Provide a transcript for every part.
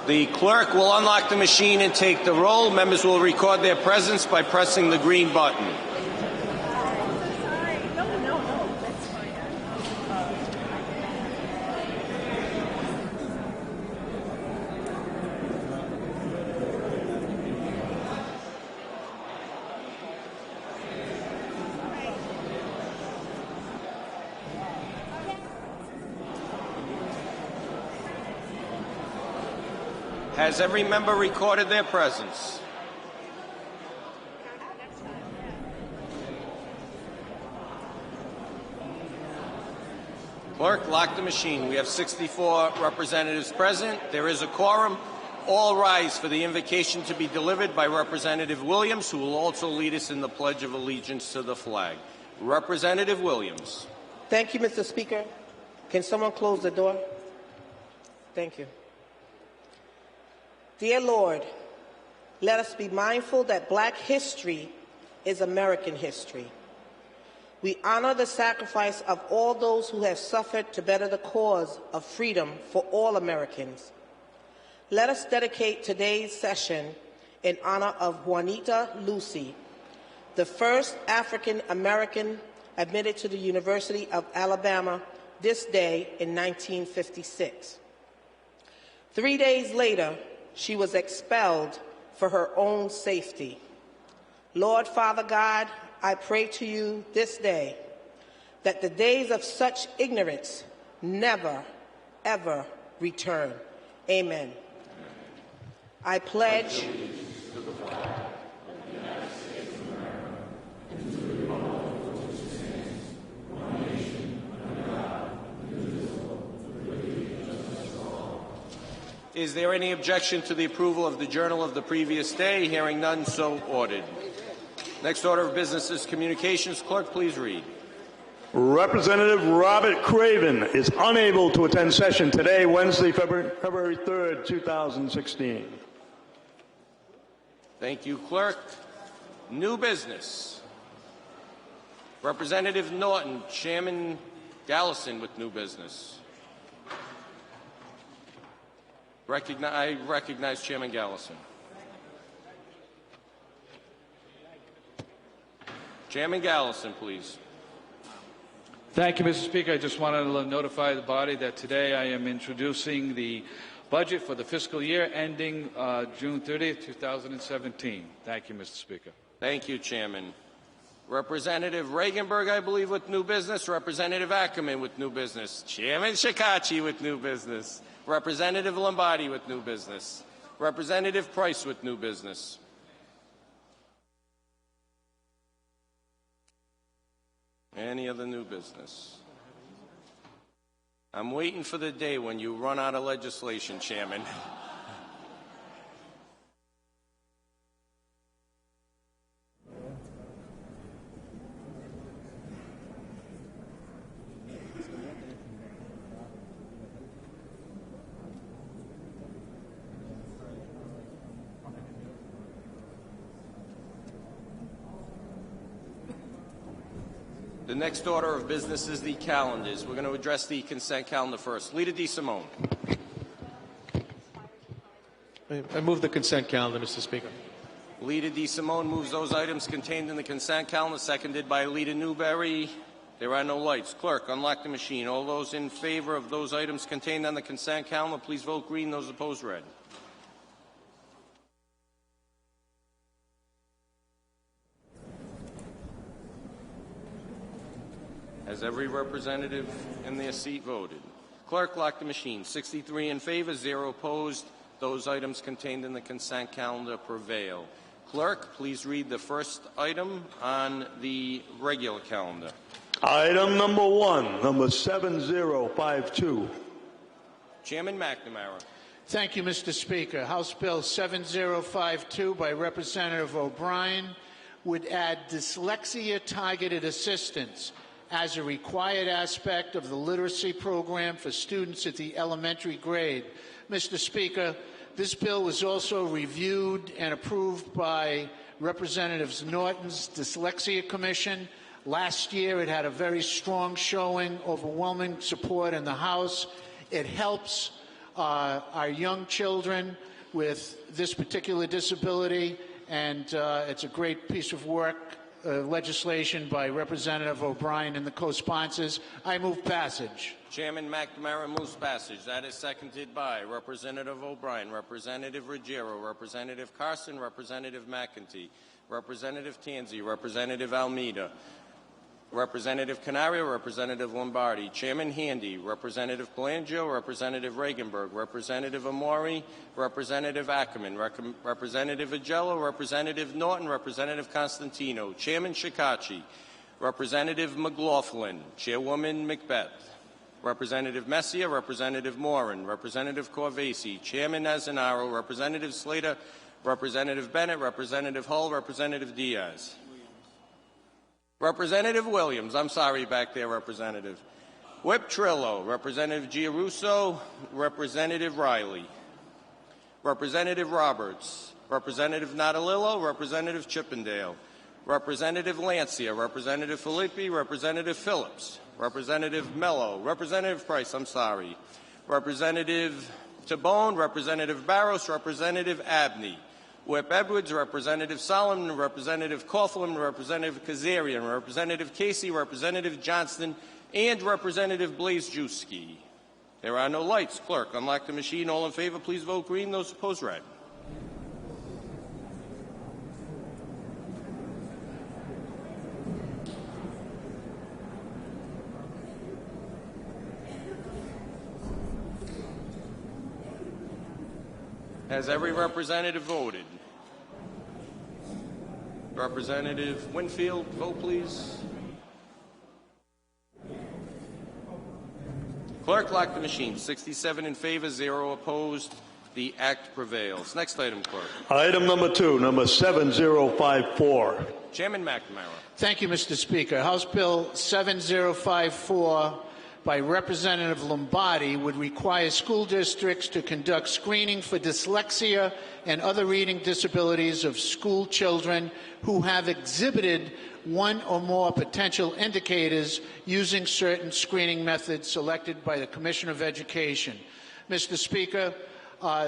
The clerk will unlock the machine and take the roll. Members will record their presence by pressing the green button. Has every member recorded their presence? Clerk, lock the machine. We have 64 representatives present. There is a quorum. All rise for the invocation to be delivered by Representative Williams, who will also lead us in the Pledge of Allegiance to the flag. Representative Williams. Thank you, Mr. Speaker. Can someone close the door? Thank you. Dear Lord, let us be mindful that Black history is American history. We honor the sacrifice of all those who have suffered to better the cause of freedom for all Americans. Let us dedicate today's session in honor of Juanita Lucy, the first African American admitted to the University of Alabama this day in 1956. 3 days later, she was expelled for her own safety. Lord Father God, I pray to you this day that the days of such ignorance never, ever return. Amen. I pledge Is there any objection to the approval of the journal of the previous day? Hearing none, so ordered. Next order of business is communications. Clerk, please read. Representative Robert Craven is unable to attend session today, Wednesday, February 3rd, 2016. Thank you, Clerk. New business. Representative Norton, Chairman Gallison with new business. I recognize Chairman Gallison. Chairman Gallison, please. Thank you, Mr. Speaker. I just wanted to notify the body that today I am introducing the budget for the fiscal year ending June 30th, 2017. Thank you, Mr. Speaker. Thank you, Chairman. Representative Regenberg, I believe, with new business. Representative Ackerman with new business. Chairman Shekarchi with new business. Representative Lombardi with new business. Representative Price with new business. Any other new business? I'm waiting for the day when you run out of legislation, Chairman. The next order of business is the calendars. We're going to address the consent calendar first. Leader DeSimone. I move the consent calendar, Mr. Speaker. Leader DeSimone moves those items contained in the consent calendar, seconded by Leader Newberry. There are no lights. Clerk, unlock the machine. All those in favor of those items contained on the consent calendar, please vote green. Those opposed, red. Has every representative in their seat voted? Clerk, lock the machine. 63 in favor, 0 opposed. Those items contained in the consent calendar prevail. Clerk, please read the first item on the regular calendar. Item number 1, number 7052. Chairman McNamara. Thank you, Mr. Speaker. House Bill 7052 by Representative O'Brien would add dyslexia-targeted assistance as a required aspect of the literacy program for students at the elementary grade. Mr. Speaker, this bill was also reviewed and approved by Representatives Norton's Dyslexia Commission. Last year, it had a very strong showing, overwhelming support in the House. It helps our young children with this particular disability, and it's a great piece of work, legislation by Representative O'Brien and the co-sponsors. I move passage. Chairman McNamara moves passage. That is seconded by Representative O'Brien, Representative Ruggiero, Representative Carson, Representative McEntee, Representative Tanzi, Representative Almeida, Representative Canario, Representative Lombardi, Chairman Handy, Representative Palangio, Representative Regenberg, Representative Amori, Representative Ackerman, Representative Agello, Representative Norton, Representative Constantino, Chairman Shikachi, Representative McLaughlin, Chairwoman Macbeth, Representative Messia, Representative Morin, Representative Corvesi, Chairman Azanaro, Representative Slater, Representative Bennett, Representative Hull, Representative Diaz. Representative Williams, I'm sorry back there, Representative. Whip Trillo, Representative Giarrusso, Representative Riley, Representative Roberts, Representative Natalillo, Representative Chippendale, Representative Lancia, Representative Filippi, Representative Phillips, Representative Mello, Representative Price, I'm sorry, Representative Tabone, Representative Barros, Representative Abney, Whip Edwards, Representative Solomon, Representative Coughlin, Representative Kazarian, Representative Casey, Representative Johnston, and Representative Blazejewski. There are no lights. Clerk, unlock the machine. All in favor, please vote green. Those opposed, red. Has every representative voted? Representative Winfield, vote please. Clerk, lock the machine. 67 in favor, 0 opposed. The act prevails. Next item, clerk. Item number 2, number 7054. Chairman McNamara. Thank you, Mr. Speaker. House Bill 7054 by Representative Lombardi would require school districts to conduct screening for dyslexia and other reading disabilities of school children who have exhibited one or more potential indicators using certain screening methods selected by the Commissioner of Education. Mr. Speaker,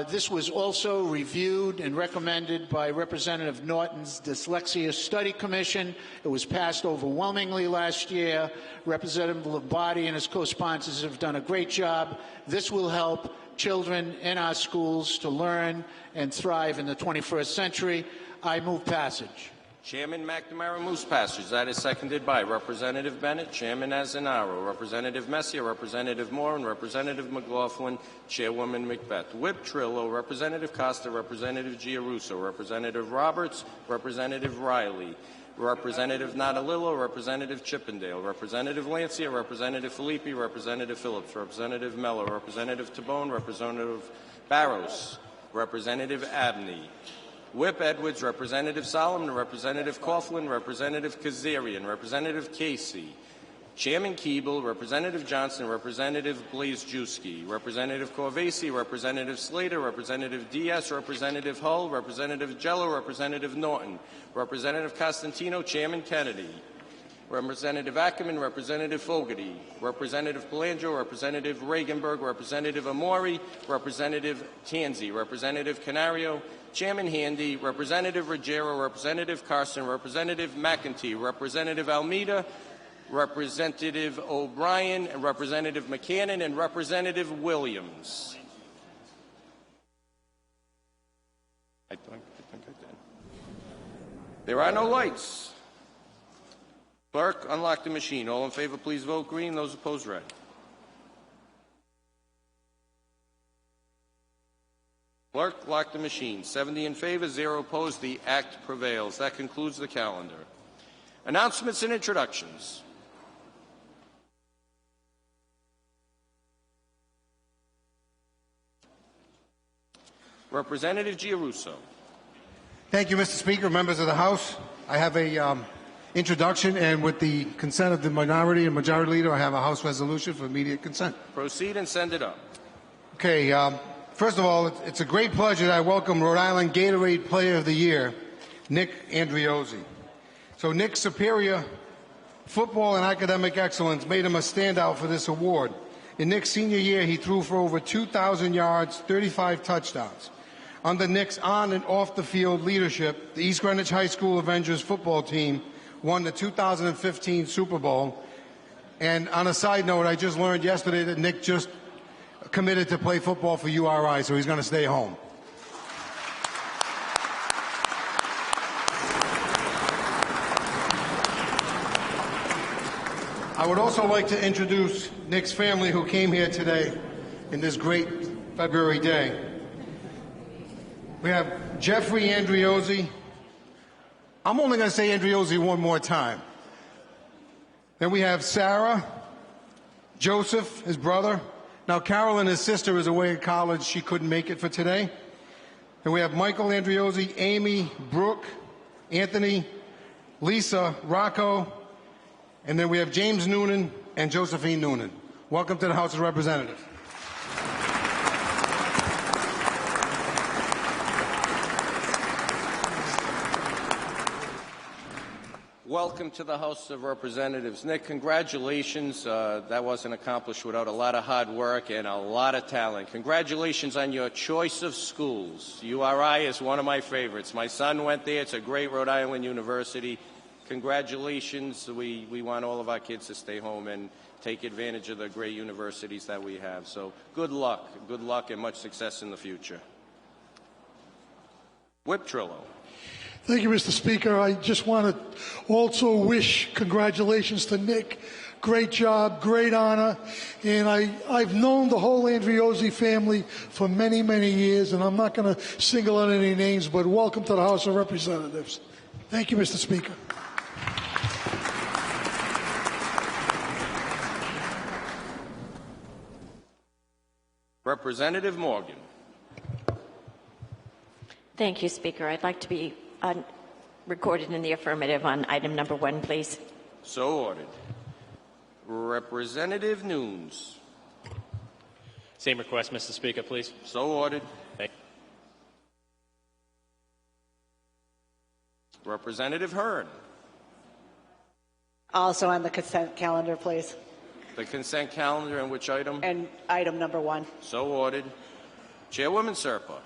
this was also reviewed and recommended by Representative Norton's Dyslexia Study Commission. It was passed overwhelmingly last year. Representative Lombardi and his co-sponsors have done a great job. This will help children in our schools to learn and thrive in the 21st century. I move passage. Chairman McNamara moves passage. That is seconded by Representative Bennett, Chairman Azanaro, Representative Messia, Representative Moore, and Representative McLaughlin, Chairwoman Macbeth. Whip Trillo, Representative Costa, Representative Giarrusso, Representative Roberts, Representative Riley, Representative Natalillo, Representative Chippendale, Representative Lancia, Representative Filippi, Representative Phillips, Representative Mello, Representative Tabone, Representative Barros, Representative Abney, Whip Edwards, Representative Solomon, Representative Coughlin, Representative Kazarian, Representative Casey, Chairman Keeble, Representative Johnson, Representative Blazejewski, Representative Corvesi, Representative Slater, Representative Diaz, Representative Hull, Representative Jello, Representative Norton, Representative Costantino, Chairman Kennedy, Representative Ackerman, Representative Fogarty, Representative Palangio, Representative Regenberg, Representative Amori, Representative Tanzi, Representative Canario, Chairman Handy, Representative Ruggiero, Representative Carson, Representative McEntee, Representative Almeida, Representative O'Brien, and Representative McCannon, and Representative Williams. I think I did. There are no lights. Clerk, unlock the machine. All in favor, please vote green. Those opposed, red. Clerk, lock the machine. 70 in favor, 0 opposed. The act prevails. That concludes the calendar. Announcements and introductions. Representative Giarrusso. Thank you, Mr. Speaker, members of the House. I have a introduction, and with the consent of the minority and majority leader, I have a House resolution for immediate consent. Proceed and send it up. Okay. First of all, it's a great pleasure that I welcome Rhode Island Gatorade Player of the Year, Nick Andriozzi. So Nick's superior football and academic excellence made him a standout for this award. In Nick's senior year, he threw for over 2,000 yards, 35 touchdowns. Under Nick's on and off the field leadership, the East Greenwich High School Avengers football team won the 2015 Super Bowl. And on a side note, I just learned yesterday that Nick just committed to play football for URI, so he's going to stay home. I would also like to introduce Nick's family who came here today in this great February day. We have Jeffrey Andriozzi. I'm only going to say Andriozzi one more time. Then we have Sarah, Joseph, his brother. Now, Carolyn, his sister, is away at college. She couldn't make it for today. And we have Michael Andriozzi, Amy, Brooke, Anthony, Lisa, Rocco, and then we have James Noonan and Josephine Noonan. Welcome to the House of Representatives. Welcome to the House of Representatives. Nick, congratulations. That wasn't accomplished without a lot of hard work and a lot of talent. Congratulations on your choice of schools. URI is one of my favorites. My son went there. It's a great Rhode Island university. Congratulations. We want all of our kids to stay home and take advantage of the great universities that we have. So good luck. Good luck and much success in the future. Whip Trillo. Thank you, Mr. Speaker. I just want to also wish congratulations to Nick. Great job, great honor. And I've known the whole Andriozzi family for many, many years, and I'm not going to single out any names, but welcome to the House of Representatives. Thank you, Mr. Speaker. Representative Morgan. Thank you, Speaker. I'd like to be recorded in the affirmative on item number 1, please. So ordered. Representative Nunes. Same request, Mr. Speaker, please. So ordered. Thank you. Representative Hearn. Also on the consent calendar, please. The consent calendar and which item? And item number 1. So ordered. Chairwoman Serpa.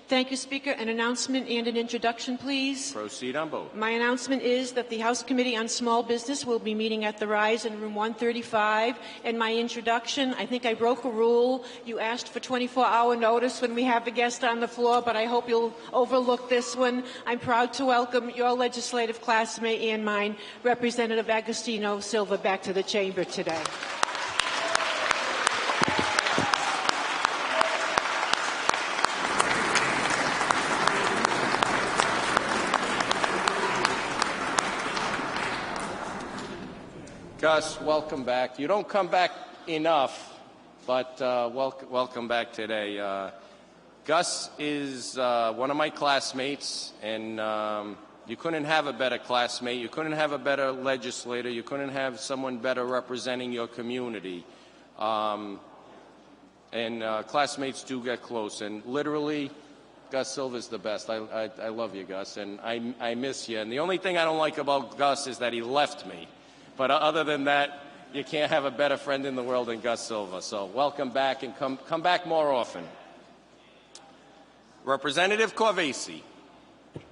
Thank you, Speaker. An announcement and an introduction, please. Proceed on both. My announcement is that the House Committee on Small Business will be meeting at the Rise in room 135. And my introduction, I think I broke a rule. You asked for 24-hour notice when we have a guest on the floor, but I hope you'll overlook this one. I'm proud to welcome your legislative classmate and mine, Representative Agostino Silva, back to the chamber today. Gus, welcome back. You don't come back enough, but welcome back today. Gus is one of my classmates, and you couldn't have a better classmate. You couldn't have a better legislator. You couldn't have someone better representing your community. And classmates do get close, and literally, Gus Silva's the best. I love you, Gus, and I miss you. And the only thing I don't like about Gus is that he left me. But other than that, you can't have a better friend in the world than Gus Silva. So welcome back, and come back more often. Representative Corvese. Can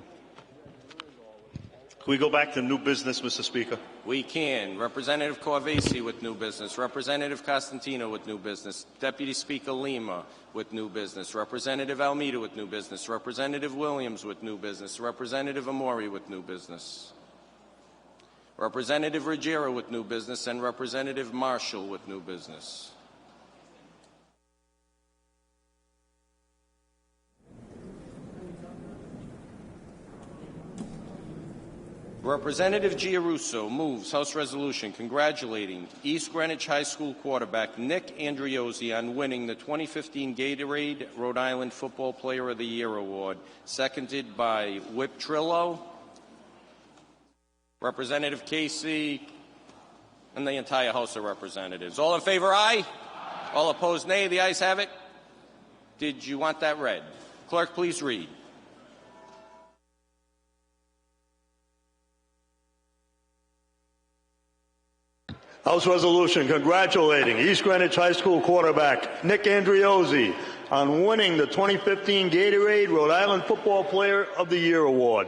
we go back to new business, Mr. Speaker? We can. Representative Corvese with new business. Representative Costantino with new business. Deputy Speaker Lima with new business. Representative Almeida with new business. Representative Williams with new business. Representative Amori with new business. Representative Ruggiero with new business, and Representative Marshall with new business. Representative Giarrusso moves House Resolution congratulating East Greenwich High School quarterback Nick Andriozzi on winning the 2015 Gatorade Rhode Island Football Player of the Year Award, seconded by Whip Trillo, Representative Casey, and the entire House of Representatives. All in favor, aye. All opposed, nay. The ayes have it. Did you want that read? Clerk, please read. House resolution congratulating East Greenwich High School quarterback Nick Andriozzi on winning the 2015 Gatorade Rhode Island Football Player of the Year award.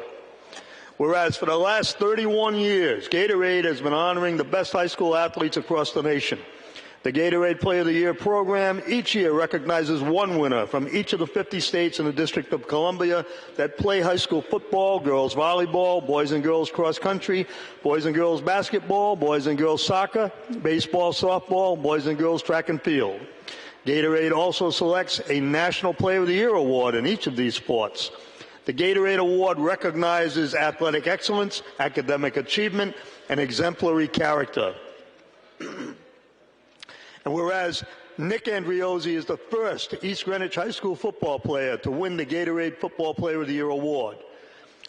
Whereas for the last 31 years, Gatorade has been honoring the best high school athletes across the nation. The Gatorade Player of the Year program each year recognizes one winner from each of the 50 states in the District of Columbia that play high school football, girls volleyball, boys and girls cross country, boys and girls basketball, boys and girls soccer, baseball, softball, boys and girls track and field. Gatorade also selects a National Player of the Year award in each of these sports. The Gatorade Award recognizes athletic excellence, academic achievement, and exemplary character. And whereas Nick Andriozzi is the first East Greenwich High School football player to win the Gatorade Football Player of the Year award.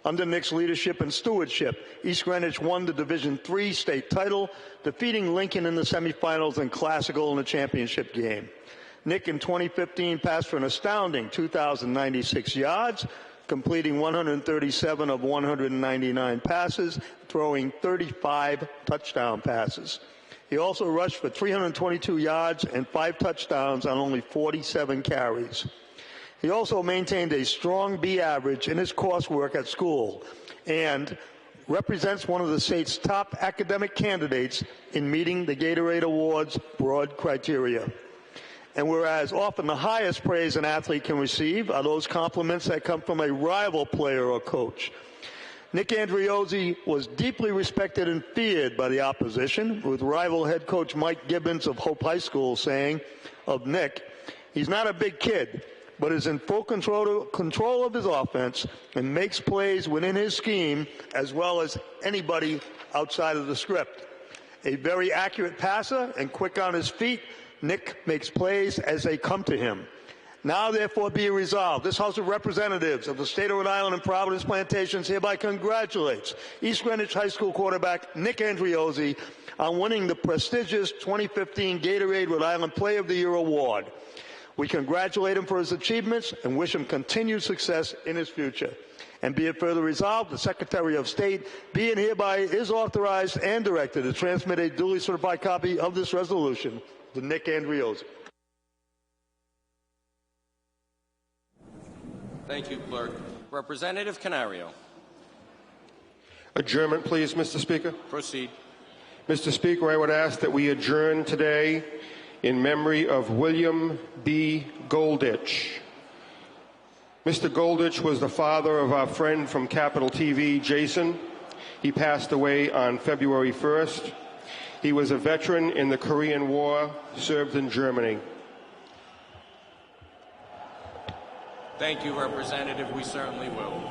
Under Nick's leadership and stewardship, East Greenwich won the Division III state title, defeating Lincoln in the semifinals and Classical in the championship game. Nick in 2015 passed for an astounding 2,096 yards, completing 137 of 199 passes, throwing 35 touchdown passes. He also rushed for 322 yards and 5 touchdowns on only 47 carries. He also maintained a strong B average in his coursework at school and represents one of the state's top academic candidates in meeting the Gatorade Award's broad criteria. And whereas often the highest praise an athlete can receive are those compliments that come from a rival player or coach, Nick Andriozzi was deeply respected and feared by the opposition, with rival head coach Mike Gibbons of Hope High School saying of Nick, he's not a big kid, but is in full control of his offense and makes plays within his scheme as well as anybody outside of the script. A very accurate passer and quick on his feet, Nick makes plays as they come to him. Now, therefore, be it resolved, this House of Representatives of the State of Rhode Island and Providence Plantations hereby congratulates East Greenwich High School quarterback Nick Andriozzi on winning the prestigious 2015 Gatorade Rhode Island Player of the Year award. We congratulate him for his achievements and wish him continued success in his future. And be it further resolved, the Secretary of State be and hereby is authorized and directed to transmit a duly certified copy of this resolution to Nick Andriozzi. Thank you, Clerk. Representative Canario. Adjournment, please, Mr. Speaker. Proceed. Mr. Speaker, I would ask that we adjourn today in memory of William B. Golditch. Mr. Golditch was the father of our friend from Capital TV, Jason. He passed away on February 1st. He was a veteran in the Korean War, served in Germany. Thank you, Representative. We certainly will.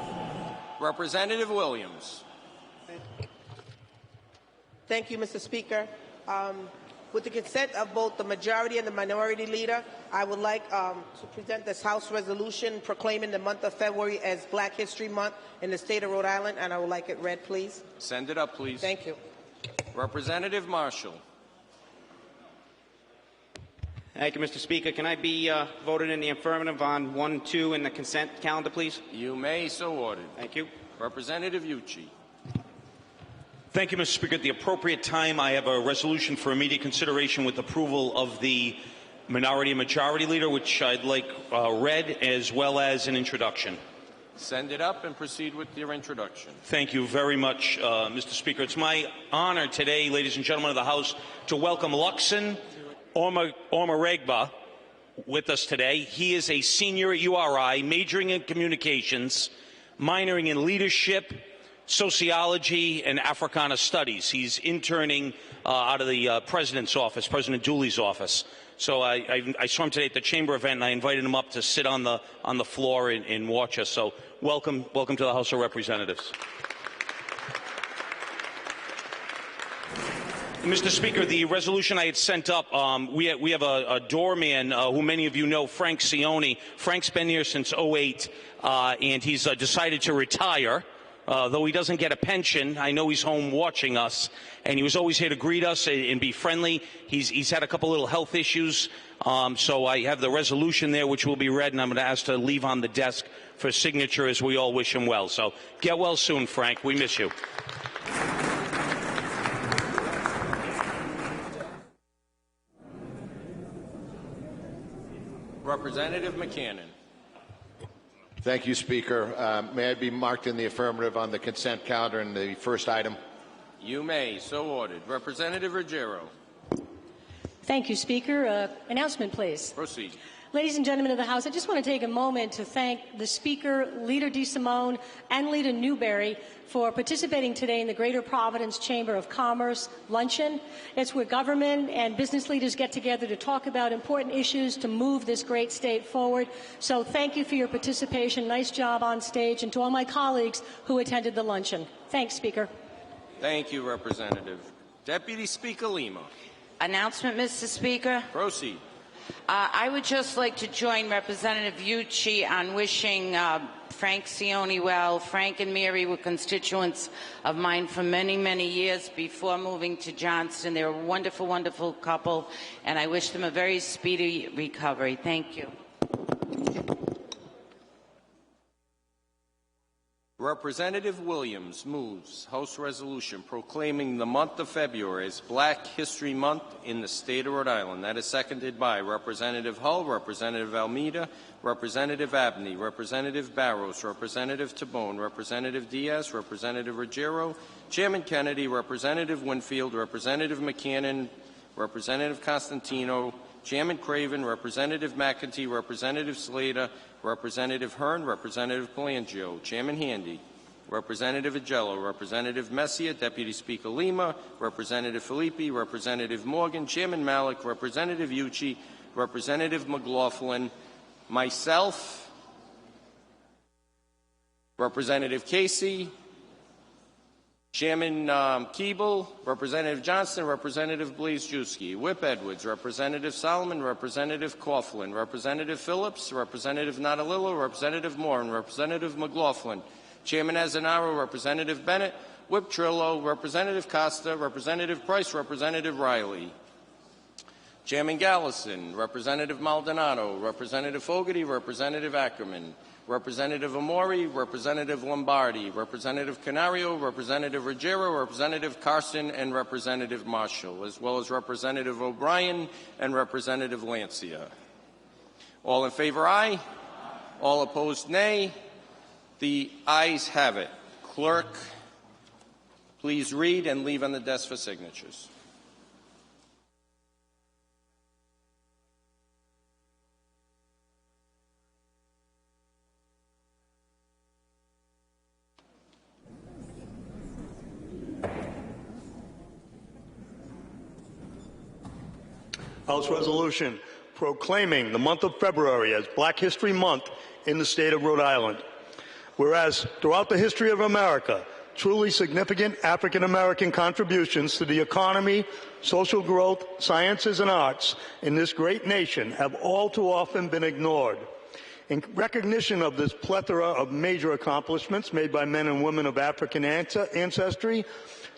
Representative Williams. Thank you, Mr. Speaker. With the consent of both the majority and the minority leader, I would like to present this House resolution proclaiming the month of February as Black History Month in the state of Rhode Island, and I would like it read, please. Send it up, please. Thank you. Representative Marshall. Thank you, Mr. Speaker. Can I be voted in the affirmative on 1, 2 in the consent calendar, please? You may, so ordered. Thank you. Representative Ucci. Thank you, Mr. Speaker. At the appropriate time, I have a resolution for immediate consideration with approval of the minority and majority leader, which I'd like read, as well as an introduction. Send it up and proceed with your introduction. Thank you very much, Mr. Speaker. It's my honor today, ladies and gentlemen of the House, to welcome Luxon Omaregba with us today. He is a senior at URI, majoring in communications, minoring in leadership, sociology, and Africana studies. He's interning out of the President's office, President Dooley's office. So I saw him today at the Chamber event, and I invited him up to sit on the floor and watch us. So welcome to the House of Representatives. Mr. Speaker, the resolution I had sent up, we have a doorman who many of you know, Frank Sione. Frank's been here since 2008, and he's decided to retire. Though he doesn't get a pension, I know he's home watching us, and he was always here to greet us and be friendly. He's had a couple little health issues, so I have the resolution there, which will be read, and I'm going to ask to leave on the desk for signature as we all wish him well. So get well soon, Frank. We miss you. Representative McCannon. Thank you, Speaker. May I be marked in the affirmative on the consent calendar in the first item? You may. So ordered. Representative Ruggiero. Thank you, Speaker. Announcement, please. Proceed. Ladies and gentlemen of the House, I just want to take a moment to thank the Speaker, Leader DeSimone, and Leader Newberry for participating today in the Greater Providence Chamber of Commerce luncheon. It's where government and business leaders get together to talk about important issues to move this great state forward. So thank you for your participation. Nice job on stage, and to all my colleagues who attended the luncheon. Thanks, Speaker. Thank you, Representative. Deputy Speaker Lima. Announcement, Mr. Speaker. Proceed. I would just like to join Representative Yuchi on wishing Frank Sione well. Frank and Mary were constituents of mine for many, many years before moving to Johnston. They're a wonderful, wonderful couple, and I wish them a very speedy recovery. Thank you. Representative Williams moves House Resolution proclaiming the month of February as Black History Month in the state of Rhode Island. That is seconded by Representative Hull, Representative Almeida, Representative Abney, Representative Barros, Representative Tabone, Representative Diaz, Representative Ruggiero, Chairman Kennedy, Representative Winfield, Representative McCannon, Representative Constantino, Chairman Craven, Representative McEntee, Representative Slater, Representative Hearn, Representative Palangio, Chairman Handy, Representative Agello, Representative Messier, Deputy Speaker Lima, Representative Filippi, Representative Morgan, Chairman Malik, Representative Yuchi, Representative McLaughlin, myself, Representative Casey, Chairman Keeble, Representative Johnston, Representative Blazejewski, Whip Edwards, Representative Solomon, Representative Coughlin, Representative Phillips, Representative Natalillo, Representative Moore, and Representative McLaughlin, Chairman Azanaro, Representative Bennett, Whip Trillo, Representative Costa, Representative Price, Representative Riley, Chairman Gallison, Representative Maldonado, Representative Fogarty, Representative Ackerman, Representative Amori, Representative Lombardi, Representative Canario, Representative Ruggiero, Representative Carson, and Representative Marshall, as well as Representative O'Brien and Representative Lancia. All in favor, aye. All opposed, nay. The ayes have it. Clerk, please read and leave on the desk for signatures. House Resolution proclaiming the month of February as Black History Month in the state of Rhode Island. Whereas throughout the history of America, truly significant African American contributions to the economy, social growth, sciences, and arts in this great nation have all too often been ignored. In recognition of this plethora of major accomplishments made by men and women of African ancestry,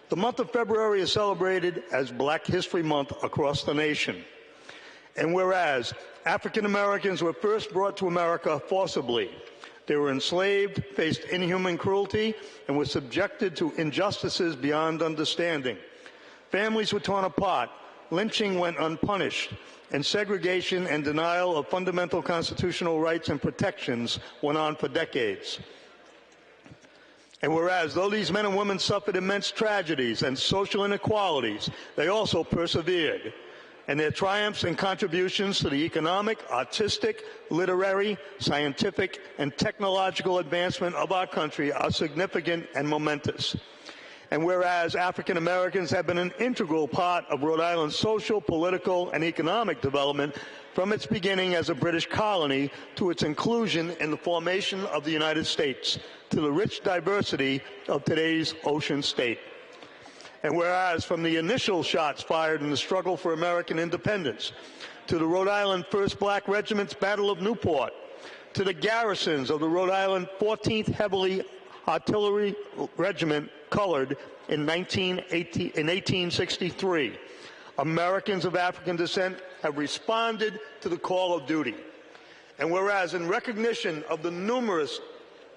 the month of February is celebrated as Black History Month across the nation. And whereas African Americans were first brought to America forcibly, they were enslaved, faced inhuman cruelty, and were subjected to injustices beyond understanding. Families were torn apart, lynching went unpunished, and segregation and denial of fundamental constitutional rights and protections went on for decades. And whereas though these men and women suffered immense tragedies and social inequalities, they also persevered. And their triumphs and contributions to the economic, artistic, literary, scientific, and technological advancement of our country are significant and momentous. And whereas African Americans have been an integral part of Rhode Island's social, political, and economic development from its beginning as a British colony to its inclusion in the formation of the United States, to the rich diversity of today's ocean state. And whereas from the initial shots fired in the struggle for American independence, to the Rhode Island 1st Black Regiment's Battle of Newport, to the garrisons of the Rhode Island 14th Heavily Artillery Regiment, colored in 1863, Americans of African descent have responded to the call of duty. And whereas in recognition of the numerous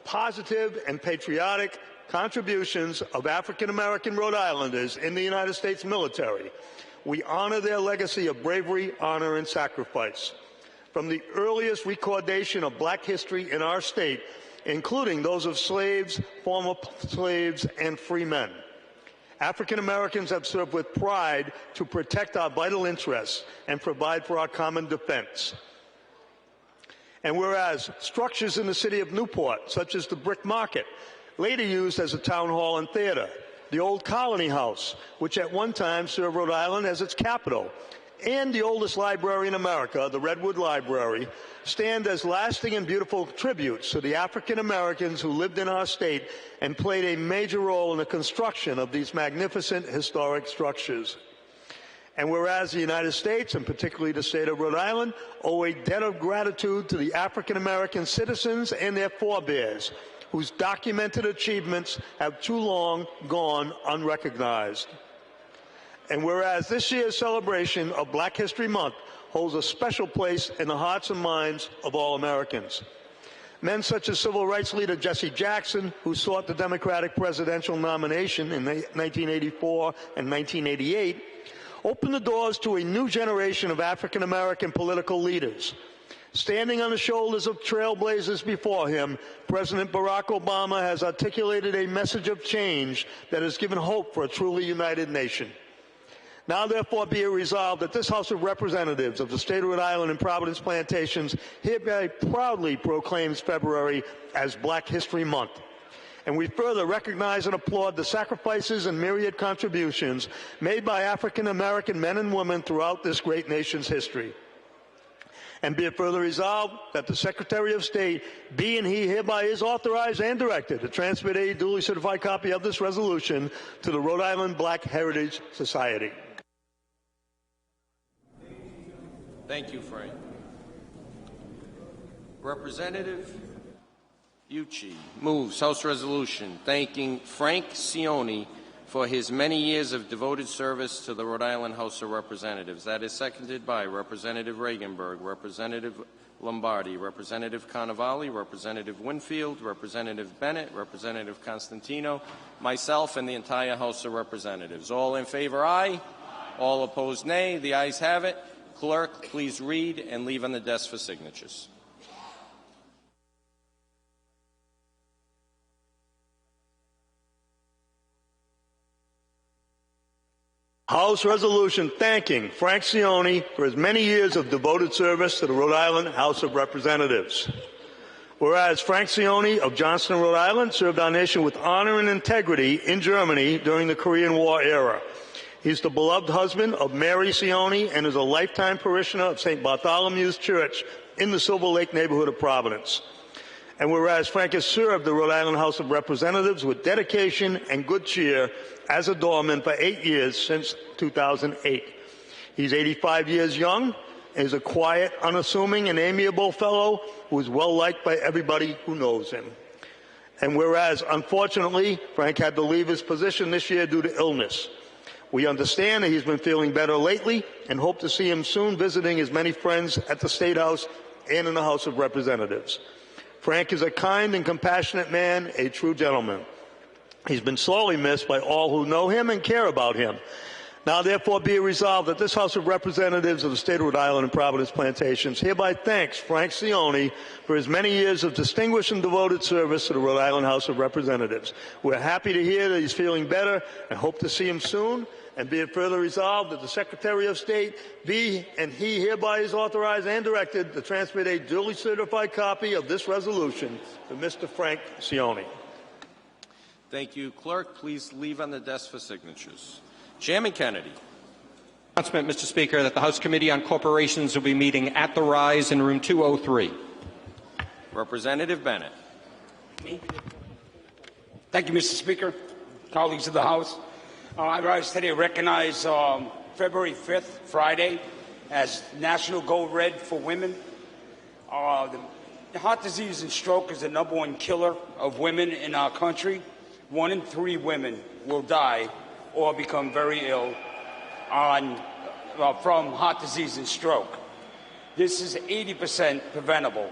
positive and patriotic contributions of African American Rhode Islanders in the United States military, we honor their legacy of bravery, honor, and sacrifice. from the earliest recordation of black history in our state, including those of slaves, former slaves, and free men. African Americans have served with pride to protect our vital interests and provide for our common defense. And whereas structures in the city of Newport, such as the Brick Market, later used as a town hall and theater, the old Colony House, which at one time served Rhode Island as its capital, and the oldest library in America, the Redwood Library, stand as lasting and beautiful tributes to the African Americans who lived in our state and played a major role in the construction of these magnificent historic structures. And whereas the United States, and particularly the state of Rhode Island, owe a debt of gratitude to the African American citizens and their forebears, whose documented achievements have too long gone unrecognized. And whereas this year's celebration of Black History Month holds a special place in the hearts and minds of all Americans. Men such as civil rights leader Jesse Jackson, who sought the Democratic presidential nomination in 1984 and 1988, opened the doors to a new generation of African American political leaders. Standing on the shoulders of trailblazers before him, President Barack Obama has articulated a message of change that has given hope for a truly united nation. Now, therefore, be it resolved that this House of Representatives of the State of Rhode Island and Providence Plantations hereby proudly proclaims February as Black History Month. And we further recognize and applaud the sacrifices and myriad contributions made by African American men and women throughout this great nation's history. And be it further resolved that the Secretary of State be and he hereby is authorized and directed to transmit a duly certified copy of this resolution to the Rhode Island Black Heritage Society. Thank you, Frank. Representative Bucci moves House Resolution thanking Frank Cioni for his many years of devoted service to the Rhode Island House of Representatives. That is seconded by Representative Regenberg, Representative Lombardi, Representative Cannavale, Representative Winfield, Representative Bennett, Representative Constantino, myself, and the entire House of Representatives. All in favor, aye. All opposed, nay. The ayes have it. Clerk, please read and leave on the desk for signatures. House Resolution thanking Frank Cioni for his many years of devoted service to the Rhode Island House of Representatives. Whereas Frank Cioni of Johnston, Rhode Island, served our nation with honor and integrity in Germany during the Korean War era. He's the beloved husband of Mary Cioni and is a lifetime parishioner of St. Bartholomew's Church in the Silver Lake neighborhood of Providence. And whereas Frank has served the Rhode Island House of Representatives with dedication and good cheer as a doorman for 8 years since 2008. He's 85 years young and is a quiet, unassuming, and amiable fellow who is well liked by everybody who knows him. And whereas, unfortunately, Frank had to leave his position this year due to illness. We understand that he's been feeling better lately and hope to see him soon visiting his many friends at the State House and in the House of Representatives. Frank is a kind and compassionate man, a true gentleman. He's been sorely missed by all who know him and care about him. Now, therefore, be it resolved that this House of Representatives of the State of Rhode Island and Providence Plantations hereby thanks Frank Cioni for his many years of distinguished and devoted service to the Rhode Island House of Representatives. We're happy to hear that he's feeling better and hope to see him soon. And be it further resolved that the Secretary of State be and he hereby is authorized and directed to transmit a duly certified copy of this resolution to Mr. Frank Cioni. Thank you. Clerk, please leave on the desk for signatures. Chairman Kennedy. Announcement, Mr. Speaker, that the House Committee on Corporations will be meeting at the Rise in room 203. Representative Bennett. Thank you, Mr. Speaker. Colleagues of the House. I rise today to recognize February 5th, Friday, as National Go Red for Women. The heart disease and stroke is the #1 killer of women in our country. 1 in 3 women will die or become very ill from heart disease and stroke. This is 80% preventable.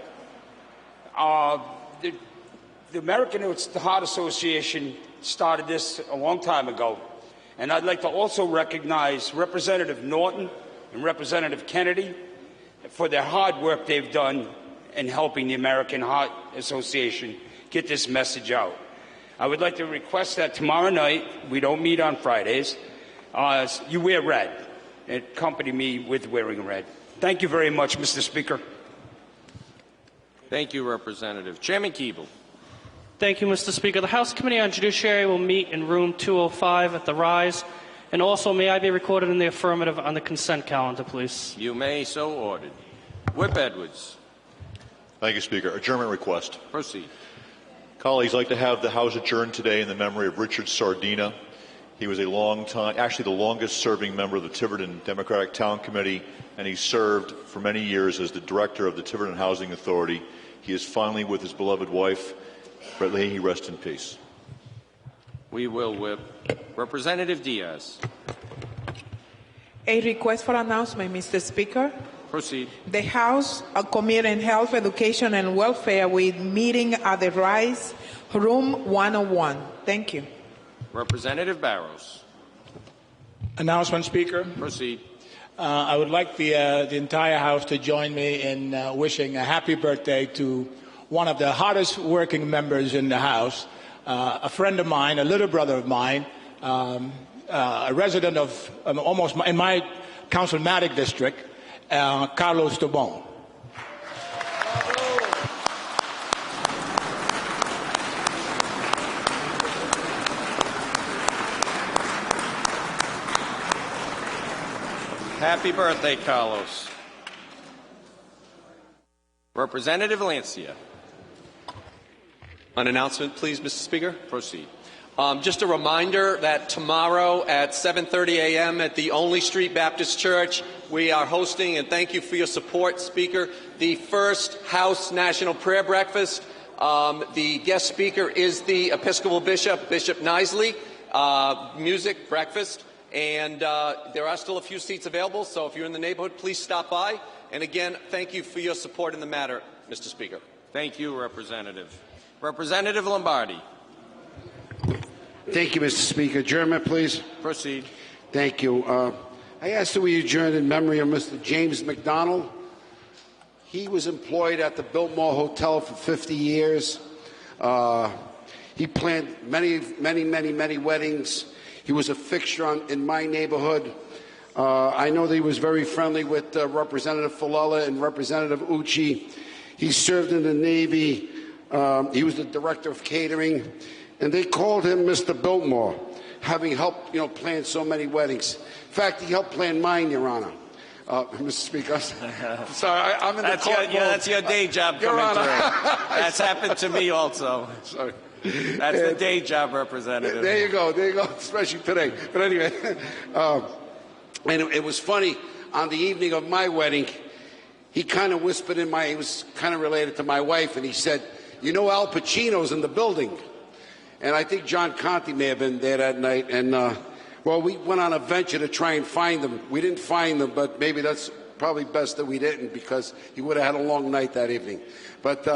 The American Heart Association started this a long time ago. And I'd like to also recognize Representative Norton and Representative Kennedy. for their hard work they've done in helping the American Heart Association get this message out. I would like to request that tomorrow night, we don't meet on Fridays, you wear red. Accompany me with wearing red. Thank you very much, Mr. Speaker. Thank you, Representative. Chairman Keeble. Thank you, Mr. Speaker. The House Committee on Judiciary will meet in room 205 at the Rise. And also, may I be recorded in the affirmative on the consent calendar, please? You may, so ordered. Whip Edwards. Thank you, Speaker. Adjournment request. Proceed. Colleagues, I'd like to have the House adjourn today in the memory of Richard Sardina. He was a long time, actually the longest serving member of the Tiverton Democratic Town Committee, and he served for many years as the director of the Tiverton Housing Authority. He is finally with his beloved wife. May he rest in peace. We will whip. Representative Diaz. A request for announcement, Mr. Speaker. Proceed. The House Committee on Health, Education and Welfare will meeting at the Rise, room 101. Thank you. Representative Barros. Announcement, Speaker. Proceed. I would like the entire House to join me in wishing a happy birthday to one of the hardest working members in the House, a friend of mine, a little brother of mine, a resident of almost in my councilmatic district, Carlos Tobon. Happy birthday, Carlos. Representative Lancia. An announcement, please, Mr. Speaker. Proceed. Just a reminder that tomorrow at 7:30 a.m. at the Only Street Baptist Church, we are hosting, and thank you for your support, Speaker, the first House National Prayer Breakfast. The guest speaker is the Episcopal Bishop, Bishop Nisley. Music, breakfast, and there are still a few seats available, so if you're in the neighborhood, please stop by. And again, thank you for your support in the matter, Mr. Speaker. Thank you, Representative. Representative Lombardi. Thank you, Mr. Speaker. Adjournment, please. Proceed. Thank you. I asked that we adjourn in memory of Mr. James McDonald. He was employed at the Biltmore Hotel for 50 years. He planned many weddings. He was a fixture in my neighborhood. I know that he was very friendly with Representative Falella and Representative Ucci. He served in the Navy. He was the director of catering. And they called him Mr. Biltmore, having helped, plan so many weddings. In fact, he helped plan mine, Your Honor. Mr. Speaker, sorry, I'm in the court mode. That's your day job coming through. That's happened to me also. Sorry. That's the day job, Representative. There you go, especially today. But anyway, and it was funny, on the evening of my wedding, he kind of whispered he was kind of related to my wife, and he said, Al Pacino's in the building. And I think John Conte may have been there that night. And, we went on a venture to try and find them. We didn't find them, but maybe that's probably best that we didn't, because he would have had a long night that evening. But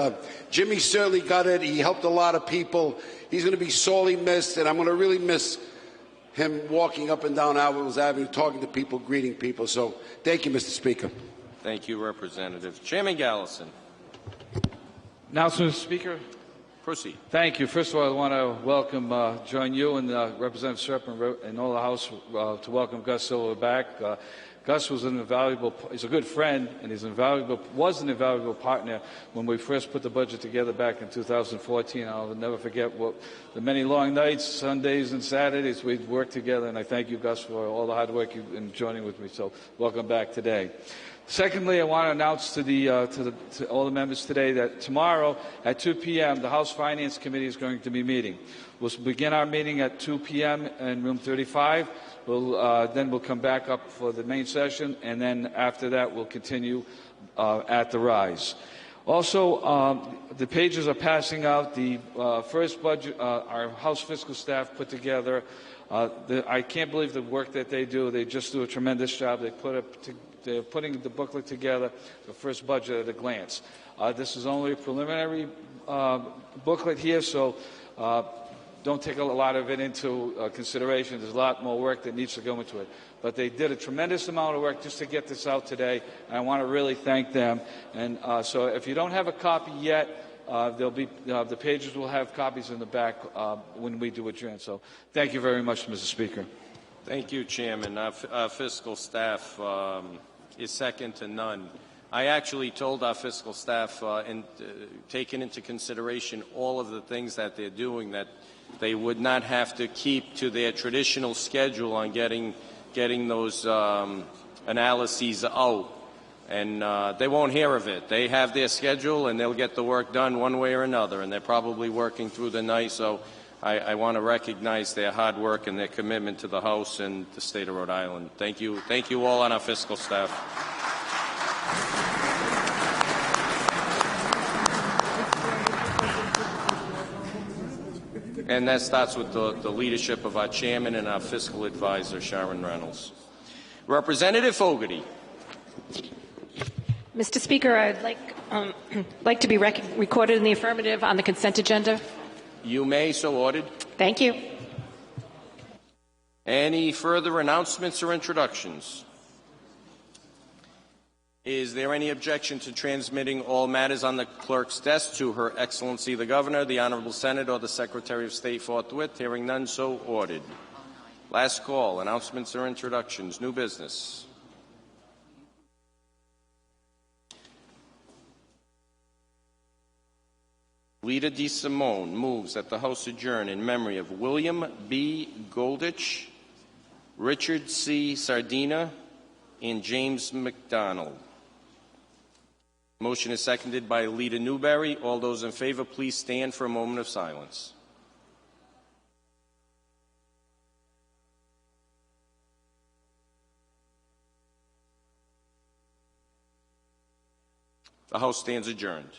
Jimmy certainly got it. He helped a lot of people. He's going to be sorely missed, and I'm going to really miss him walking up and down Albert's Avenue, talking to people, greeting people. So thank you, Mr. Speaker. Thank you, Representative. Chairman Gallison. Announcement, Mr. Speaker. Proceed. Thank you. First of all, I want to join you and Representative Serpent and all the House to welcome Gus Silva back. Gus was he's a good friend, and was an invaluable partner when we first put the budget together back in 2014. I'll never forget the many long nights, Sundays and Saturdays we'd worked together, and I thank you, Gus, for all the hard work you've been joining with me. So welcome back today. Secondly, I want to announce to all the members today that tomorrow at 2 p.m. the House Finance Committee is going to be meeting. We'll begin our meeting at 2 p.m. in room 35. Then we'll come back up for the main session, and then after that we'll continue at the Rise. Also, the pages are passing out. The first budget our House fiscal staff put together. I can't believe the work that they do. They just do a tremendous job. They're putting the booklet together, the first budget at a glance. This is only a preliminary booklet here, so don't take a lot of it into consideration. There's a lot more work that needs to go into it. But they did a tremendous amount of work just to get this out today, and I want to really thank them. And so if you don't have a copy yet, there'll be the pages will have copies in the back when we do adjourn. So thank you very much, Mr. Speaker. Thank you, Chairman. Our fiscal staff is second to none. I actually told our fiscal staff, taking into consideration all of the things that they're doing, that they would not have to keep to their traditional schedule on getting those analyses out. And they won't hear of it. They have their schedule, and they'll get the work done one way or another, and they're probably working through the night. So I want to recognize their hard work and their commitment to the House and the state of Rhode Island. Thank you all on our fiscal staff. And that starts with the leadership of our chairman and our fiscal advisor, Sharon Reynolds. Representative Fogarty. Mr. Speaker, I'd like to be recorded in the affirmative on the consent agenda. You may, so ordered. Thank you. Any further announcements or introductions? Is there any objection to transmitting all matters on the clerk's desk to Her Excellency the Governor, the Honorable Senate, or the Secretary of State forthwith? Hearing none, so ordered. Last call. Announcements or introductions? New business. Leader DeSimone moves that the House adjourn in memory of William B. Golditch, Richard C. Sardina, and James McDonald. Motion is seconded by Leader Newberry. All those in favor, please stand for a moment of silence. The House stands adjourned.